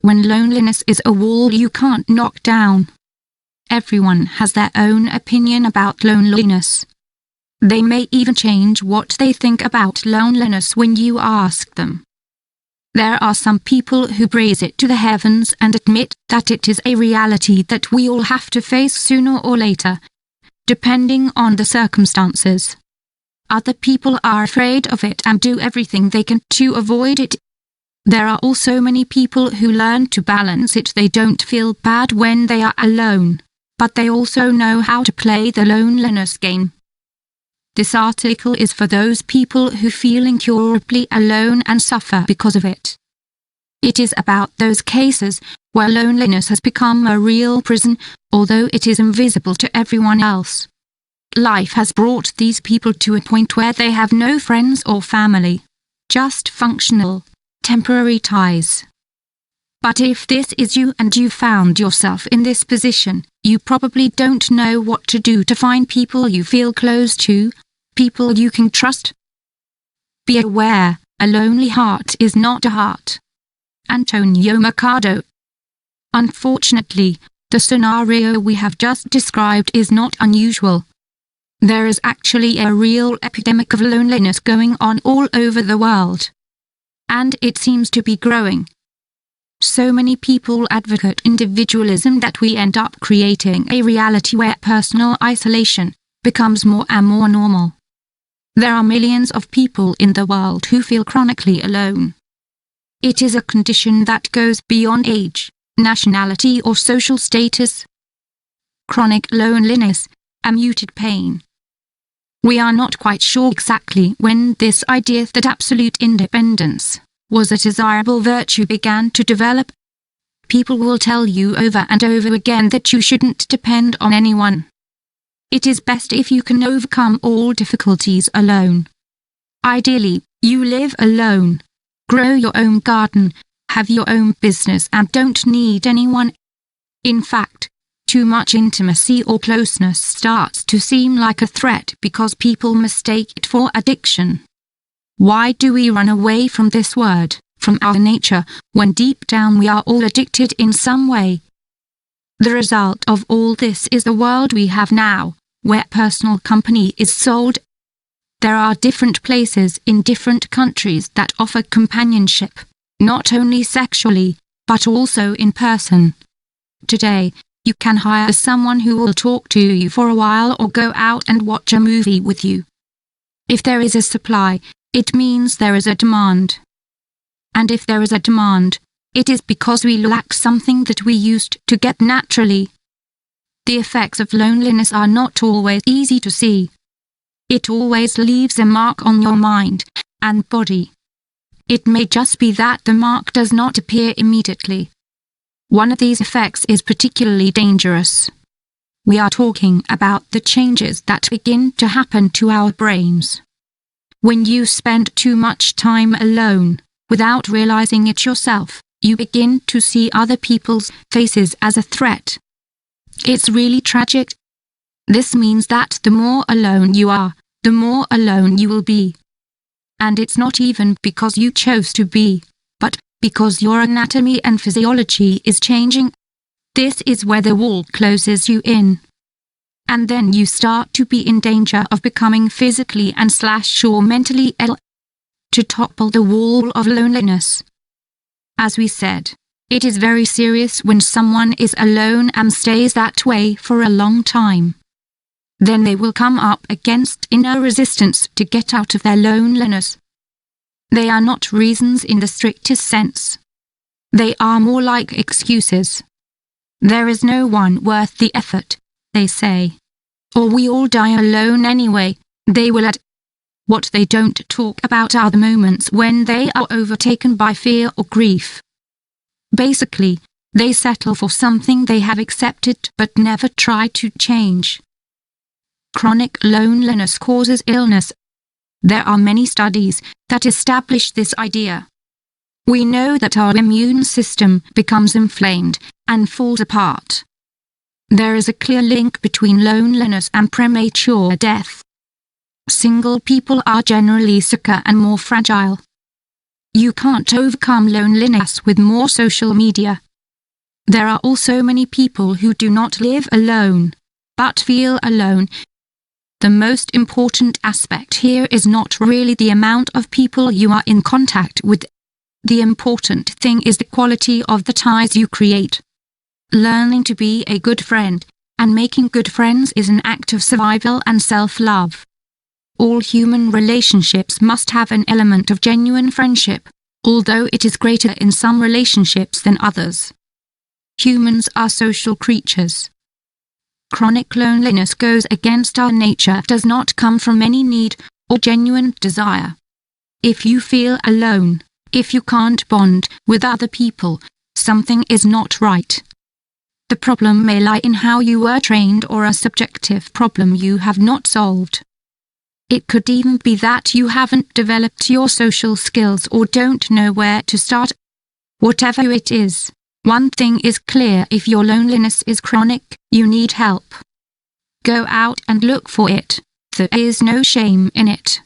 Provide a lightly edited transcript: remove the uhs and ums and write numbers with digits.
when loneliness is a wall you can't knock down. Everyone has their own opinion about loneliness. They may even change what they think about loneliness when you ask them. There are some people who raise it to the heavens and admit that it is a reality that we all have to face sooner or later, depending on the circumstances. Other people are afraid of it and do everything they can to avoid it. There are also many people who learn to balance it. They don't feel bad when they are alone, but they also know how to play the loneliness game. This article is for those people who feel incurably alone and suffer because of it. It is about those cases where loneliness has become a real prison, although it is invisible to everyone else. Life has brought these people to a point where they have no friends or family, just functional, temporary ties. But if this is you and you found yourself in this position, you probably don't know what to do to find people you feel close to, people you can trust. Be aware, a lonely heart is not a heart. Antonio Machado. Unfortunately, the scenario we have just described is not unusual. There is actually a real epidemic of loneliness going on all over the world. And it seems to be growing. So many people advocate individualism that we end up creating a reality where personal isolation becomes more and more normal. There are millions of people in the world who feel chronically alone. It is a condition that goes beyond age, nationality or social status. Chronic loneliness, a muted pain. We are not quite sure exactly when this idea that absolute independence was a desirable virtue began to develop. People will tell you over and over again that you shouldn't depend on anyone. It is best if you can overcome all difficulties alone. Ideally, you live alone, grow your own garden, have your own business and don't need anyone. In fact, too much intimacy or closeness starts to seem like a threat because people mistake it for addiction. Why do we run away from this word, from our nature, when deep down we are all addicted in some way? The result of all this is the world we have now, where personal company is sold. There are different places in different countries that offer companionship, not only sexually, but also in person. Today, you can hire someone who will talk to you for a while or go out and watch a movie with you. If there is a supply, it means there is a demand. And if there is a demand, it is because we lack something that we used to get naturally. The effects of loneliness are not always easy to see. It always leaves a mark on your mind and body. It may just be that the mark does not appear immediately. One of these effects is particularly dangerous. We are talking about the changes that begin to happen to our brains. When you spend too much time alone, without realizing it yourself, you begin to see other people's faces as a threat. It's really tragic. This means that the more alone you are, the more alone you will be. And it's not even because you chose to be, but because your anatomy and physiology is changing. This is where the wall closes you in. And then you start to be in danger of becoming physically and / or mentally ill. To topple the wall of loneliness. As we said, it is very serious when someone is alone and stays that way for a long time. Then they will come up against inner resistance to get out of their loneliness. They are not reasons in the strictest sense. They are more like excuses. There is no one worth the effort, they say. Or we all die alone anyway, they will add. What they don't talk about are the moments when they are overtaken by fear or grief. Basically, they settle for something they have accepted but never try to change. Chronic loneliness causes illness. There are many studies that establish this idea. We know that our immune system becomes inflamed and falls apart. There is a clear link between loneliness and premature death. Single people are generally sicker and more fragile. You can't overcome loneliness with more social media. There are also many people who do not live alone, but feel alone. The most important aspect here is not really the amount of people you are in contact with. The important thing is the quality of the ties you create. Learning to be a good friend, and making good friends is an act of survival and self-love. All human relationships must have an element of genuine friendship, although it is greater in some relationships than others. Humans are social creatures. Chronic loneliness goes against our nature, does not come from any need or genuine desire. If you feel alone, if you can't bond with other people, something is not right. The problem may lie in how you were trained or a subjective problem you have not solved. It could even be that you haven't developed your social skills or don't know where to start. Whatever it is, one thing is clear: if your loneliness is chronic, you need help. Go out and look for it. There is no shame in it.